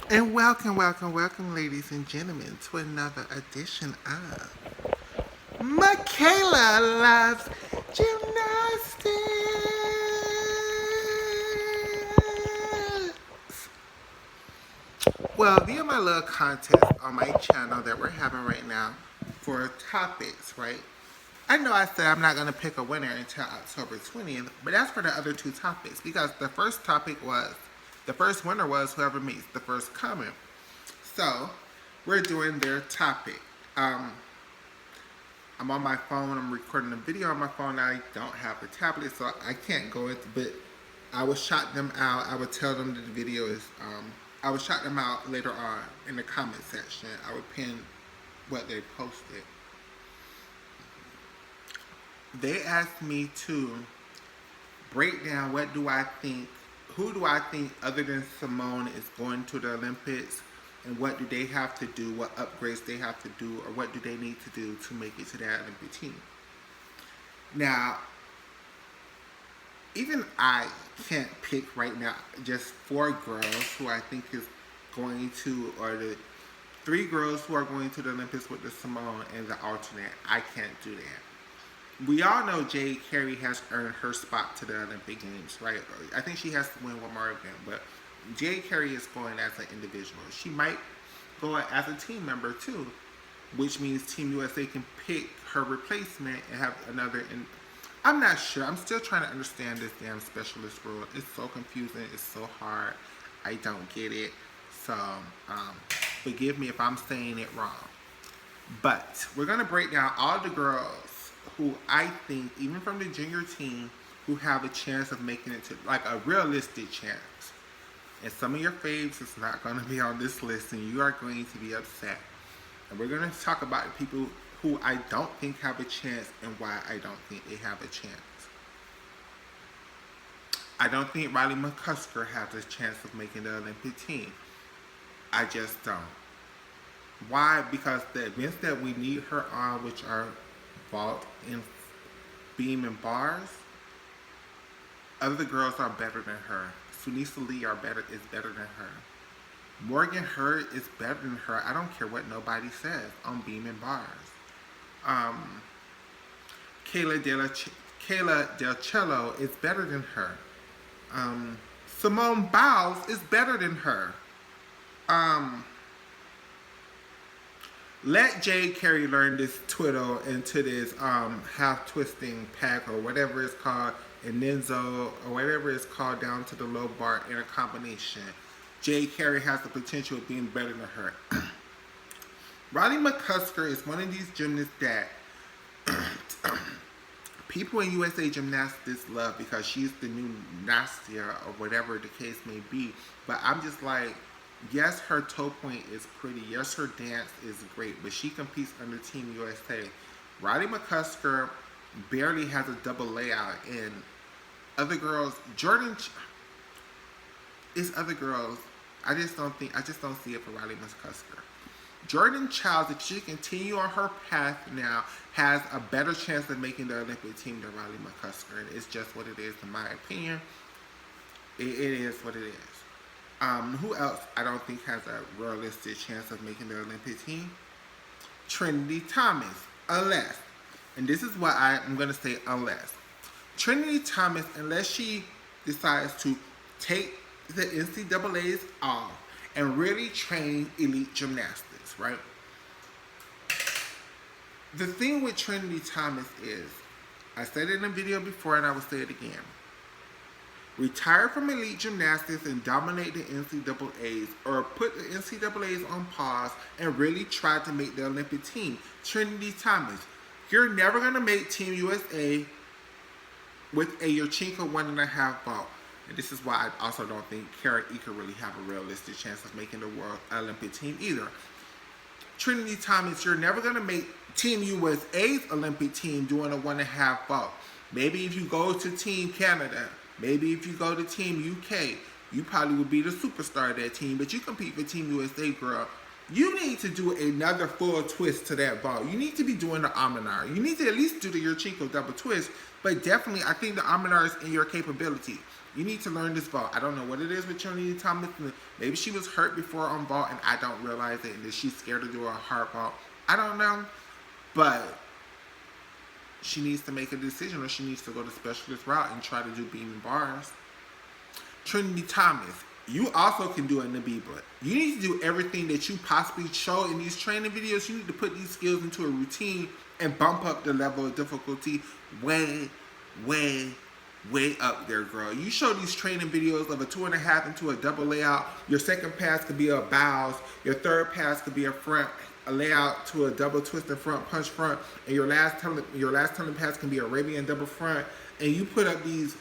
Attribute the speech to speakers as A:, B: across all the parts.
A: And welcome, ladies and gentlemen, to another edition of Michaela Loves Gymnastics. Well, via my little contest on my channel that we're having right now for topics, right? I know I said I'm not going to pick a winner until October 20th, but that's for the other two topics because the first winner was whoever meets the first comment. So, we're doing their topic. Um, I'm on my phone, I'm recording a video on my phone. I don't have a tablet, so I can't go into, but I would shout them out. I would tell them that the video is, I would shout them out later on in the comment section. I would pin what they posted. They asked me to break down who do I think other than Simone is going to the Olympics, and what do they have to do, what upgrades they have to do, or what do they need to do to make it to that Olympic team. Now, even I can't pick right now just four girls who I think is going to, or the three girls who are going to the Olympics with the Simone and the alternate. I can't do that. We all know Jade Carey has earned her spot to the Olympic Games, right? I think she has to win one more event, but Jade Carey is going as an individual. She might go as a team member too, which means Team USA can pick her replacement and have another. I'm not sure. I'm still trying to understand this damn specialist rule. It's so confusing. It's so hard. I don't get it. So forgive me if I'm saying it wrong. But we're going to break down all the girls who I think, even from the junior team, who have a chance of making it to, like, a realistic chance. And some of your faves is not going to be on this list, and you are going to be upset. And we're going to talk about the people who I don't think have a chance and why I don't think they have a chance. I don't think Riley McCusker has a chance of making the Olympic team. I just don't. Why? Because the events that we need her on, which are vault and beam and bars, other girls are better than her. Sunisa Lee is better than her. Morgan Hurd is better than her. I don't care what nobody says on beam and bars. Kayla Del Cello is better than her. Simone Biles is better than her. Let Jade Carey learn this twiddle into this half twisting pack or whatever it's called, and Nenzo or whatever it's called down to the low bar in a combination. Jade Carey has the potential of being better than her. Riley McCusker is one of these gymnasts that people in USA Gymnastics love because she's the new Nastia or whatever the case may be. But I'm just like, yes, her toe point is pretty. Yes, her dance is great. But she competes under Team USA. Riley McCusker barely has a double layout. And other girls, other girls. I just don't see it for Riley McCusker. Jordan Childs, if she continue on her path now, has a better chance of making the Olympic team than Riley McCusker. And it's just what it is, in my opinion. It is what it is. Who else I don't think has a realistic chance of making the Olympic team? Trinity Thomas, unless, and this is what I'm going to say, unless. Trinity Thomas, unless she decides to take the NCAAs off and really train elite gymnastics, right? The thing with Trinity Thomas is, I said it in a video before and I will say it again. Retire from elite gymnastics and dominate the NCAAs, or put the NCAAs on pause and really try to make the Olympic team. Trinity Thomas, you're never going to make Team USA with a Yurchenko 1.5 vault. And this is why I also don't think Kara Ika really have a realistic chance of making the World Olympic team either. Trinity Thomas, you're never going to make Team USA's Olympic team doing a 1.5 vault. Maybe if you go to Team Canada, maybe if you go to Team UK, you probably would be the superstar of that team, but you compete for Team USA, girl. You need to do another full twist to that vault. You need to be doing the Aminar. You need to at least do the Yurchenko double twist, but definitely I think the Aminar is in your capability. You need to learn this vault. I don't know what it is with Trinity Thomas. Maybe she was hurt before on vault and I don't realize it, and that she's scared to do a hard vault. I don't know, but she needs to make a decision, or she needs to go the specialist route and try to do beam and bars. Trinity Thomas, you also can do a Nabiba. You need to do everything that you possibly show in these training videos. You need to put these skills into a routine and bump up the level of difficulty way, way, way up there, girl. You show these training videos of a 2.5 into a double layout. Your second pass could be a bows. Your third pass could be a layout to a double twist and front punch front, and your last tunnel pass can be Arabian double front. And you put up these,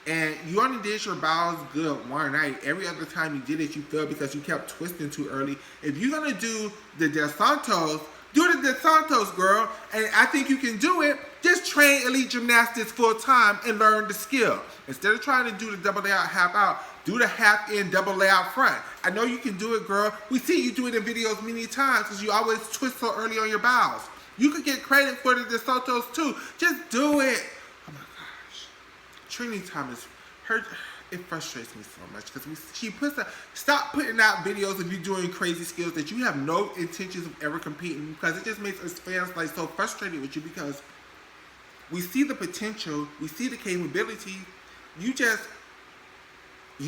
A: and you only did your bows good one night. Every other time you did it, you failed because you kept twisting too early. If you're gonna do the Del Santos, do the Del Santos, girl. And I think you can do it. Just train elite gymnastics full time and learn the skill. Instead of trying to do the double layout half out, do the half in double layout front. I know you can do it, girl. We see you do it in videos many times because you always twist so early on your bows. You could get credit for the Del Santos too. Just do it. Oh my gosh. Trinity Thomas, it frustrates me so much because she puts stop putting out videos of you doing crazy skills that you have no intentions of ever competing, because it just makes us fans like so frustrated with you, because we see the potential, we see the capability, you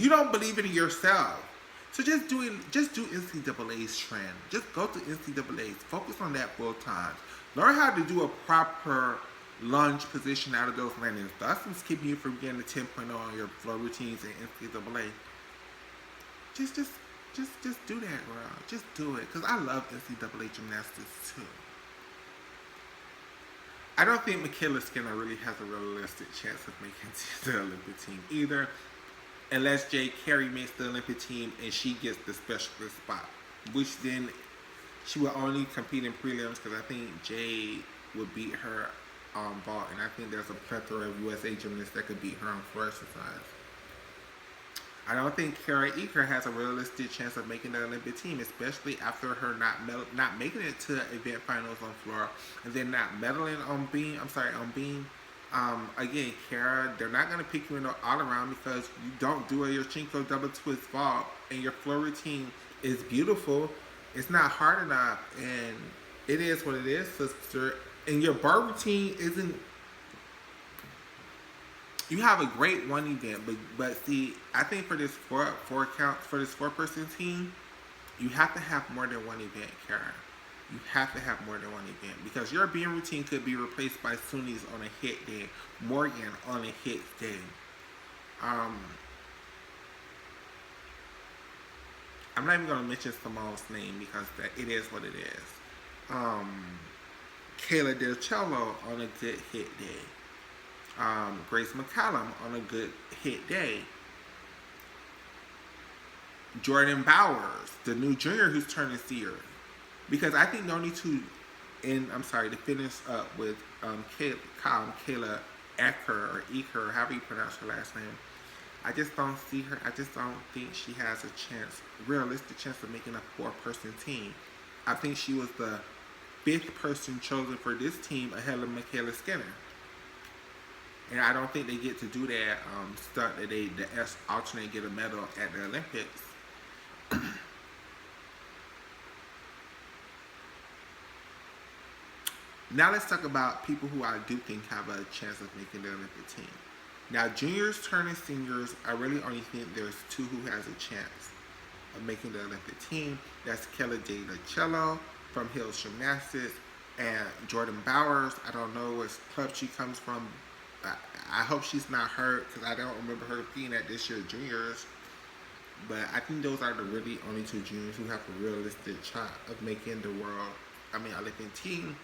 A: don't believe it in yourself. So just do NCAA's trend. Just go to NCAA's. Focus on that full time. Learn how to do a proper lunge position out of those landings. That's what's keeping you from getting a 10.0 on your flow routines in NCAA. Just do that, girl. Just do it. Because I love NCAA gymnastics too. I don't think Michaela Skinner really has a realistic chance of making the Olympic team either, unless Jade Carey makes the Olympic team and she gets the specialist spot, which then she will only compete in prelims, because I think Jade would beat her on vault, and I think there's a plethora of USA gymnasts that could beat her on floor exercise. I don't think Kara Eker has a realistic chance of making the Olympic team, especially after her not making it to event finals on floor, and then not medaling on beam. Again, Kara, they're not going to pick you in all around because you don't do a Yurchenko double twist vault, and your floor routine is beautiful. It's not hard enough, and it is what it is, sister. And your bar routine isn't. You have a great one event, but see, I think for this four-person team, you have to have more than one event, Kara. You have to have more than one event, because your beam routine could be replaced by Suni's on a hit day, Morgan on a hit day. I'm not even going to mention Simone's name because it is what it is. Kayla Del Cello on a good hit day. Grace McCallum on a good hit day. Jordan Bowers, the new junior who's turning senior. Because I think the only two to finish up with Kayla Eker, however you pronounce her last name. I just don't see her. I just don't think she has a realistic chance of making a four-person team. I think she was the 5th person chosen for this team ahead of Michaela Skinner. And I don't think they get to do that stunt that the S alternate get a medal at the Olympics. Now let's talk about people who I do think have a chance of making the Olympic team. Now, juniors turning seniors, I really only think there's 2 who has a chance of making the Olympic team. That's Kayla Del Cello from Hills Gymnastics and Jordan Bowers. I don't know what club she comes from. I hope she's not hurt, because I don't remember her being at this year's juniors. But I think those are the really only 2 juniors who have a realistic shot of making the Olympic team.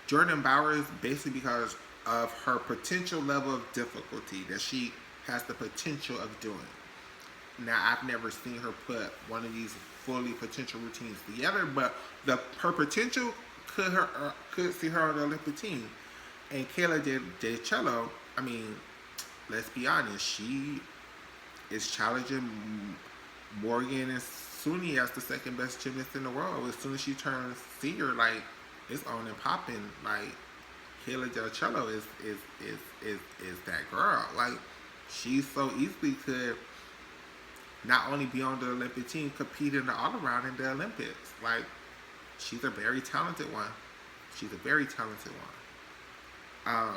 A: Jordan Bowers, basically because of her potential level of difficulty that she has the potential of doing. Now, I've never seen her put one of these fully potential routines together, but her potential could see her on the Olympic team. And Kayla Del Cello, let's be honest, she is challenging Morgan and Suni as the second best gymnast in the world. As soon as she turns senior, like it's on and popping. Like Kayla Del Cello is that girl. Like she so easily could not only be on the Olympic team, compete in the all around in the Olympics. Like she's a very talented one. She's a very talented one.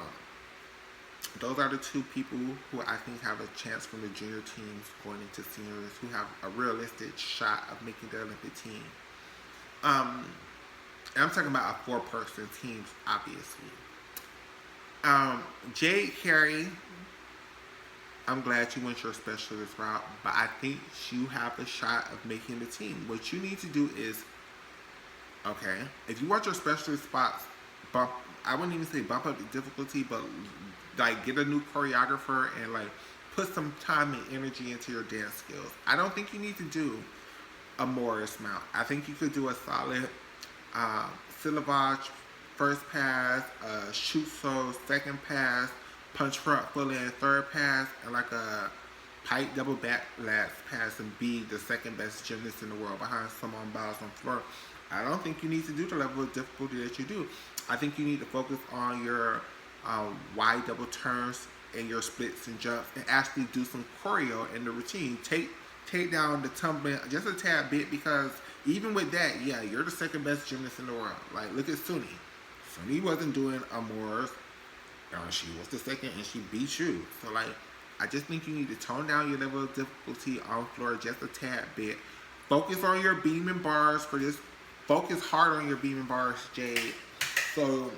A: Those are the two people who I think have a chance from the junior teams going into seniors who have a realistic shot of making the Olympic team. Um, and I'm talking about a four-person team, obviously. Jade Carey, I'm glad you went your specialist route, but I think you have a shot of making the team. What you need to do is, okay, if you want your specialist spots, bump. I wouldn't even say bump up the difficulty, but like get a new choreographer and like put some time and energy into your dance skills. I don't think you need to do a Morris mount. I think you could do a solid syllabage first pass, shoot so second pass, punch front full in third pass, and like a pipe double back last pass and be the second best gymnast in the world behind Simone Biles on floor. I don't think you need to do the level of difficulty that you do. I think you need to focus on your wide double turns and your splits and jumps and actually do some choreo in the routine. Take down the tumbling just a tad bit because even with that, yeah, you're the second best gymnast in the world. Like look at Suni. Suni wasn't doing Amours. She was the second and she beat you. So like I just think you need to tone down your level of difficulty on floor just a tad bit. Focus on your beam and bars for this. Focus hard on your beam and bars, Jade. So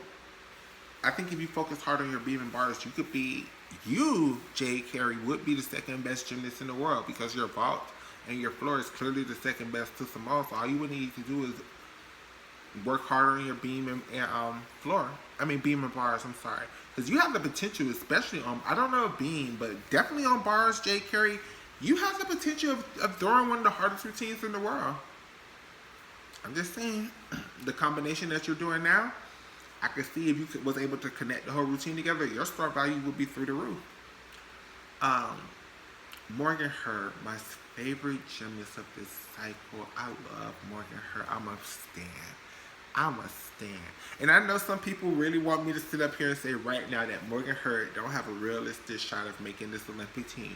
A: I think if you focus hard on your beam and bars, you could be, Jade Carey, would be the second best gymnast in the world because your vault and your floor is clearly the second best to Simone. So all you would need to do is work harder on your beam and floor. I mean beam and bars, I'm sorry. Because you have the potential, especially on, I don't know beam, but definitely on bars, Jade Carey, you have the potential of throwing one of the hardest routines in the world. I'm just saying, the combination that you're doing now, I could see if you was able to connect the whole routine together, your start value would be through the roof. Morgan Hurd, my favorite gymnast of this cycle. I love Morgan Hurd. I'm a stan. And I know some people really want me to sit up here and say right now that Morgan Hurd don't have a realistic shot of making this Olympic team.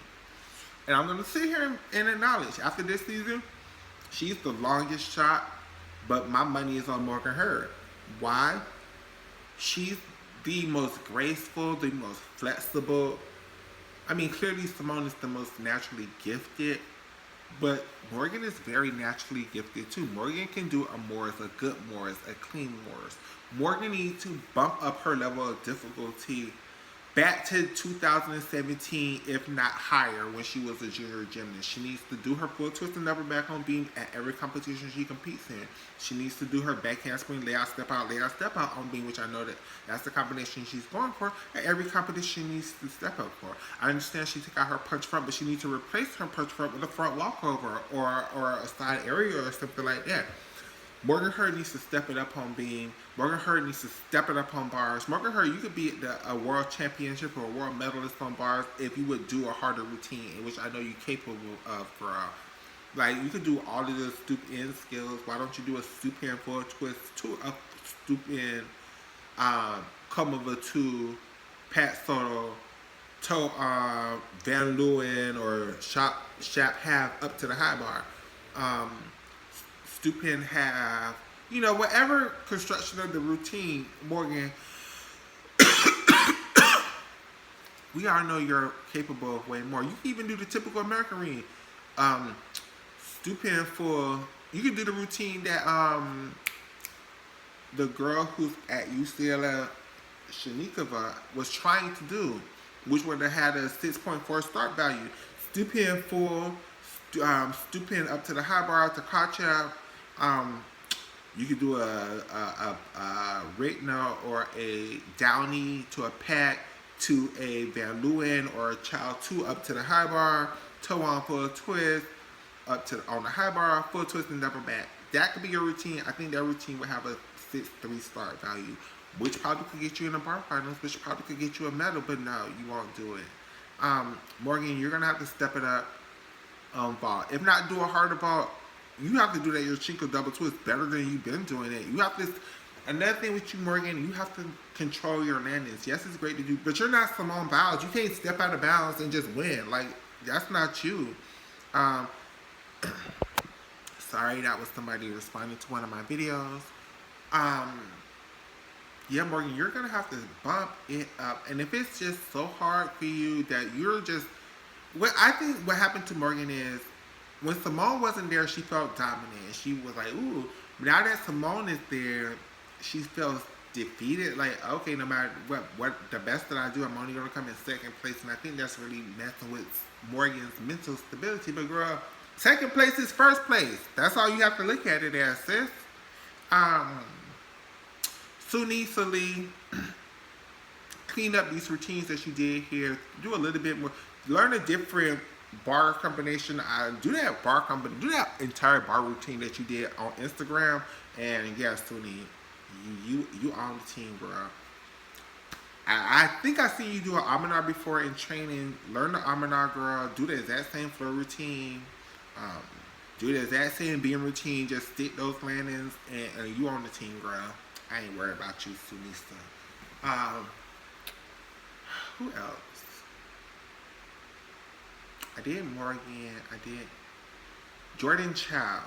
A: And I'm going to sit here and acknowledge, after this season, she's the longest shot, but my money is on Morgan Hurd. Why? She's the most graceful, the most flexible. I mean, clearly Simone is the most naturally gifted, but Morgan is very naturally gifted too. Morgan can do a Morris, a good Morris, a clean Morris. Morgan needs to bump up her level of difficulty back to 2017, if not higher, when she was a junior gymnast. She needs to do her full twist and double back on beam at every competition she competes in. She needs to do her back handspring, layout, step out on beam, which I know that's the combination she's going for. At every competition she needs to step up for. I understand she took out her punch front, but she needs to replace her punch front with a front walkover or a side area or something like that. Morgan Hurd needs to step it up on beam. Morgan Hurd needs to step it up on bars. Morgan Hurd, you could be a world championship or a world medalist on bars if you would do a harder routine, which I know you're capable of, girl. Like, you could do all of the stoop in skills. Why don't you do a stoop in full twist, a stoop in, come over to Pat Soto, toe Van Leeuwen or shap half up to the high bar. Stoop in half, whatever construction of the routine, Morgan, we all know you're capable of way more. You can even do the typical American ring. Stoop in full. You can do the routine that the girl who's at UCLA, Shanikova, was trying to do, which would have had a 6.4 start value. Stoop in full, stoop in up to the high bar, to Kachev. You could do a Ratner or a Downey to a Pat to a Van Leeuwen or a Child 2 up to the high bar, toe on full twist, up to on the high bar, full twist and double back. That could be your routine. I think that routine would have a 6.3 start value, which probably could get you in the bar finals, which probably could get you a medal, but no, you won't do it. Morgan, you're going to have to step it up on vault. If not, do a harder vault. You have to do that your Shinko double twist better than you've been doing it. You have to. Another thing with you, Morgan, you have to control your landings. Yes, it's great to do, but you're not Simone Biles. You can't step out of bounds and just win. Like that's not you. Um, Sorry, that was somebody responding to one of my videos. Um, yeah, Morgan, you're gonna have to bump it up, and if it's just so hard for you that you're just, what I think what happened to Morgan is when Simone wasn't there, she felt dominant. She was like, ooh. Now that Simone is there, she feels defeated. Like, okay, no matter what the best that I do, I'm only gonna come in second place, and I think that's really messing with Morgan's mental stability. But girl, second place is first place. That's all you have to look at it as, sis. Um, Sunisa Lee, clean up these routines that you did here. Do a little bit more. Learn a different bar combination. Do that bar combination. Do that entire bar routine that you did on Instagram. And yes, Suni, you on the team, bro. I think I seen you do an Amanar before in training. Learn the Amanar, girl. Do the exact same flow routine. Um, do the exact same beam routine. Just stick those landings, and you on the team, girl. I ain't worried about you, Sunista. Who else? I did Morgan. I did Jordan Childs.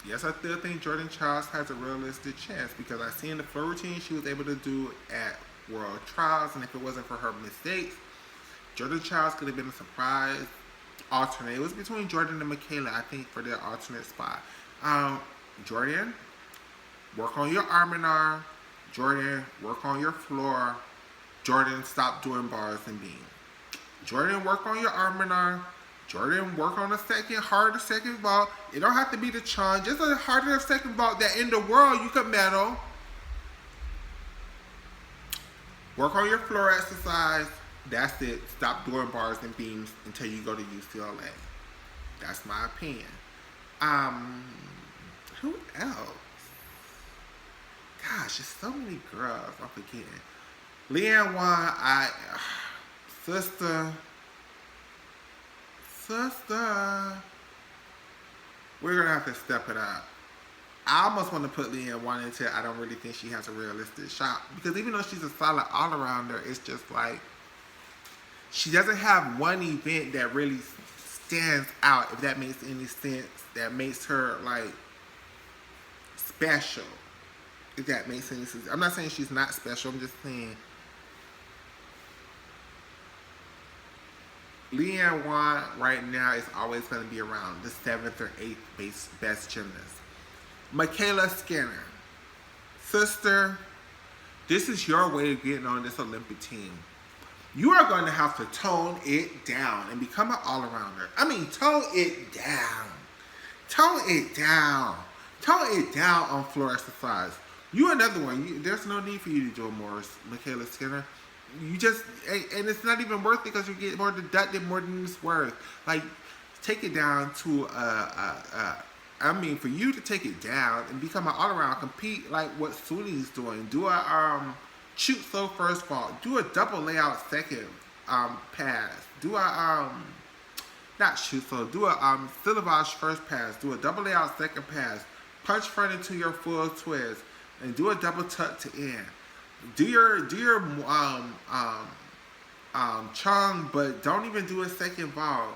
A: Yes, I still think Jordan Childs has a realistic chance because I seen the flow routine she was able to do at World Trials, and if it wasn't for her mistakes, Jordan Childs could have been a surprise alternate. It was between Jordan and Michaela, I think, for their alternate spot. Jordan, work on your arm and arm. Jordan, work on your floor. Jordan, stop doing bars and beams. Jordan, work on your arm and arm. Jordan, work on a harder second vault. It don't have to be the chun, just a harder second vault that in the world you could medal. Work on your floor exercise. That's it. Stop doing bars and beams until you go to UCLA. That's my opinion. Who else? Gosh, there's so many girls. I'm forgetting. Leanne Wan, sister, we're gonna have to step it up. I almost want to put Leanne Wan into it. I don't really think she has a realistic shot because even though she's a solid all-arounder, it's just like she doesn't have one event that really stands out, if that makes any sense, that makes her like special, if that makes any sense. I'm not saying she's not special, I'm just saying Leanne Wan right now is always going to be around the 7th or 8th best gymnast. Michaela Skinner, sister, this is your way of getting on this Olympic team. You are going to have to tone it down and become an all-arounder. I mean, tone it down. Tone it down. Tone it down on floor exercise. You another one. There's no need for you to do more, Michaela Skinner. You just, and it's not even worth it because you get more deducted more than it's worth. Like, take it down to, I mean, for you to take it down and become an all-around, compete like what Suni's doing. Do a, shoot slow first vault. Do a double layout second, pass. Do a, not shoot slow. Do a, syllabage first pass. Do a double layout second pass. Punch front into your full twist. And do a double tuck to end. Do your chung, but don't even do a second vault.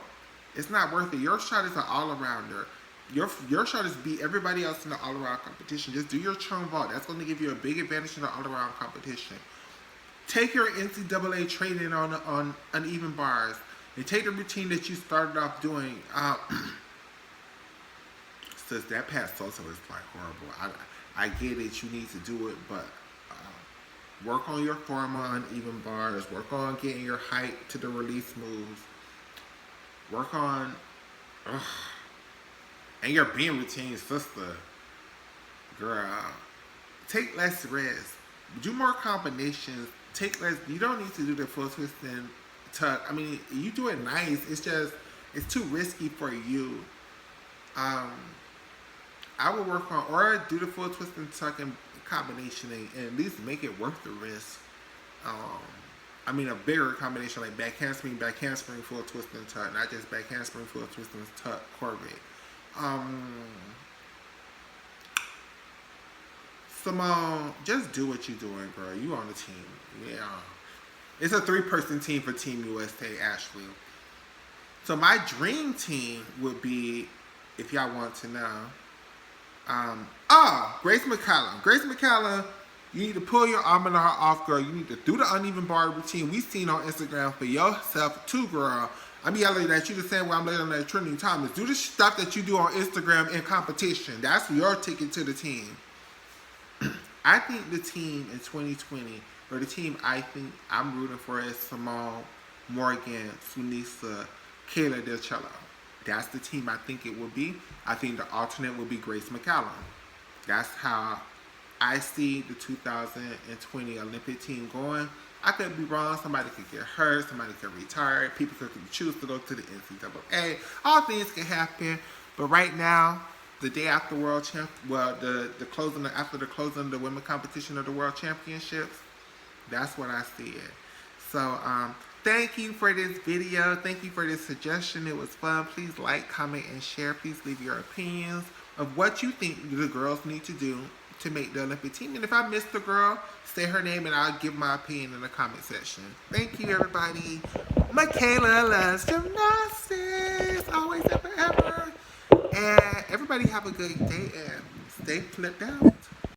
A: It's not worth it. Your shot is an all-arounder. Your shot is beat everybody else in the all-around competition. Just do your chung vault. That's going to give you a big advantage in the all-around competition. Take your NCAA training on uneven bars. And take the routine that you started off doing. Says that pass also is like horrible. I get it. You need to do it, but work on your form on uneven bars. Work on getting your height to the release moves. Work on, and your beam routine, sister. Girl, take less rest. Do more combinations. Take less. You don't need to do the full twist and tuck. I mean, you do it nice. It's just, it's too risky for you. I would work on, or do the full twist and tuck and combination and at least make it worth the risk. I mean, a bigger combination like back handspring, full twist and tuck, not just back handspring, full twist and tuck, Corvette. Um, Simone, just do what you're doing, girl. You on the team. Yeah. It's a 3-person team for Team USA, actually. So my dream team would be, if y'all want to know, Grace McCallum. Grace McCallum, you need to pull your arm and heart off, girl. You need to do the uneven bar routine we seen on Instagram for yourself too, girl. I'm yelling at you the same way I'm yelling at Trinity Thomas. Do the stuff that you do on Instagram in competition. That's your ticket to the team. I think the team in 2020, or the team I think I'm rooting for, is Simone, Morgan, Sunisa, Kayla Del Cello. That's the team I think it would be. I think the alternate would be Grace McCallum. That's how I see the 2020 Olympic team going. I could be wrong. Somebody could get hurt. Somebody could retire. People could choose to go to the NCAA. All things can happen. But right now, the day after World Champ, well, the closing after the closing of the women's competition of the World Championships, that's what I see it. So, thank you for this video. Thank you for this suggestion. It was fun. Please like, comment, and share. Please leave your opinions of what you think the girls need to do to make the Olympic team. And if I missed the girl, say her name and I'll give my opinion in the comment section. Thank you, everybody. Michaela loves gymnastics. Always and forever. And everybody have a good day and stay flipped out.